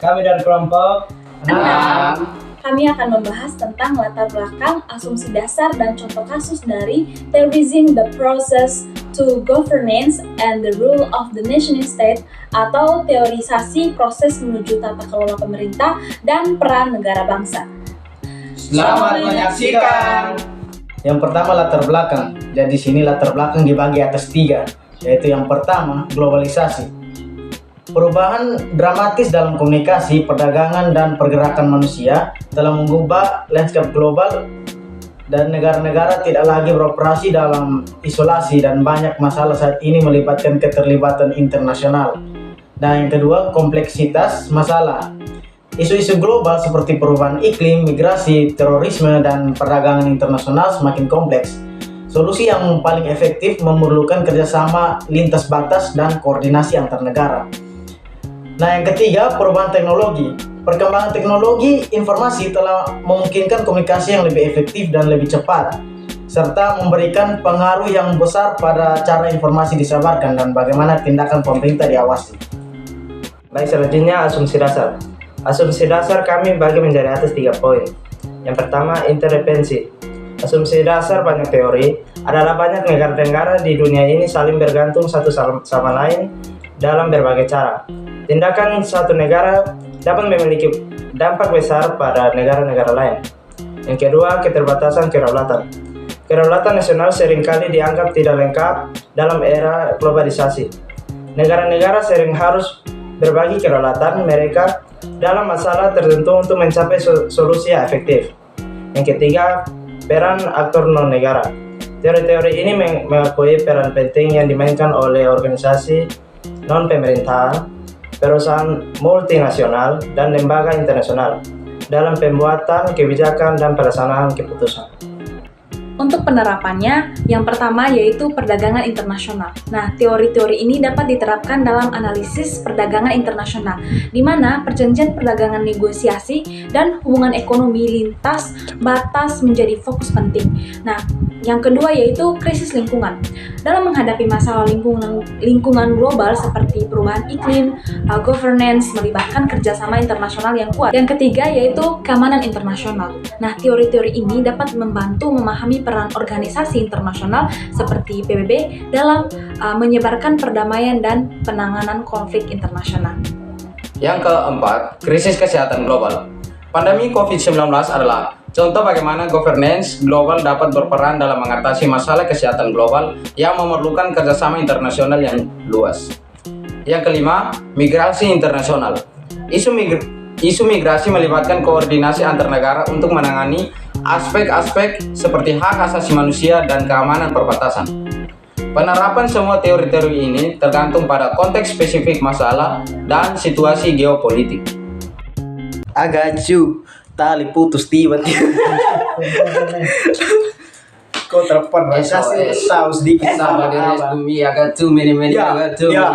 Kami dari kelompok 6. Kami akan membahas tentang latar belakang, asumsi dasar, dan contoh kasus dari Theorizing the Process to Governance and the Rule of the Nation-State atau teorisasi proses menuju tata kelola pemerintah dan peran negara bangsa. Selamat menyaksikan. Yang pertama latar belakang. Jadi sini latar belakang dibagi atas 3, yaitu yang pertama globalisasi. Perubahan dramatis dalam komunikasi, perdagangan, dan pergerakan manusia telah mengubah lanskap global dan negara-negara tidak lagi beroperasi dalam isolasi dan banyak masalah saat ini melibatkan keterlibatan internasional. Dan yang kedua, kompleksitas masalah. Isu-isu global seperti perubahan iklim, migrasi, terorisme, dan perdagangan internasional semakin kompleks. Solusi yang paling efektif memerlukan kerjasama lintas batas dan koordinasi antar negara. Nah, yang ketiga, perubahan teknologi. Perkembangan teknologi informasi telah memungkinkan komunikasi yang lebih efektif dan lebih cepat, serta memberikan pengaruh yang besar pada cara informasi disebarkan dan bagaimana tindakan pemerintah diawasi. Baik, selanjutnya asumsi dasar. Asumsi dasar kami bagi menjadi atas 3 poin. Yang pertama, interdependensi. Asumsi dasar banyak teori adalah banyak negara-negara di dunia ini saling bergantung satu sama lain dalam berbagai cara. Tindakan satu negara dapat memiliki dampak besar pada negara-negara lain. Yang kedua, keterbatasan kedaulatan. Kedaulatan nasional seringkali dianggap tidak lengkap dalam era globalisasi. Negara-negara sering harus berbagi kedaulatan mereka dalam masalah tertentu untuk mencapai solusi yang efektif. Yang ketiga, peran aktor non-negara. Teori-teori ini mengakui peran penting yang dimainkan oleh organisasi non-pemerintahan, perusahaan multinasional, dan lembaga internasional dalam pembuatan kebijakan dan pelaksanaan keputusan. Untuk penerapannya, yang pertama yaitu perdagangan internasional. Nah, teori-teori ini dapat diterapkan dalam analisis perdagangan internasional, di mana perjanjian perdagangan negosiasi dan hubungan ekonomi lintas batas menjadi fokus penting. Nah, yang kedua yaitu krisis lingkungan. Dalam menghadapi masalah lingkungan global seperti perubahan iklim, governance melibatkan kerjasama internasional yang kuat. Yang ketiga yaitu keamanan internasional. Nah, teori-teori ini dapat membantu memahami peran organisasi internasional seperti PBB dalam menyebarkan perdamaian dan penanganan konflik internasional. Yang keempat, krisis kesehatan global. Pandemi COVID-19 adalah contoh bagaimana governance global dapat berperan dalam mengatasi masalah kesehatan global yang memerlukan kerjasama internasional yang luas. Yang kelima, migrasi internasional. Isu migrasi melibatkan koordinasi antar negara untuk menangani aspek-aspek seperti hak asasi manusia dan keamanan perbatasan. Penerapan semua teori-teori ini tergantung pada konteks spesifik masalah dan situasi geopolitik. Agacu, tali putus tiba-tiba. Kau telepon, kasih tahu sedikit. Sama dengan agacu, mini-mini agacu. Ya.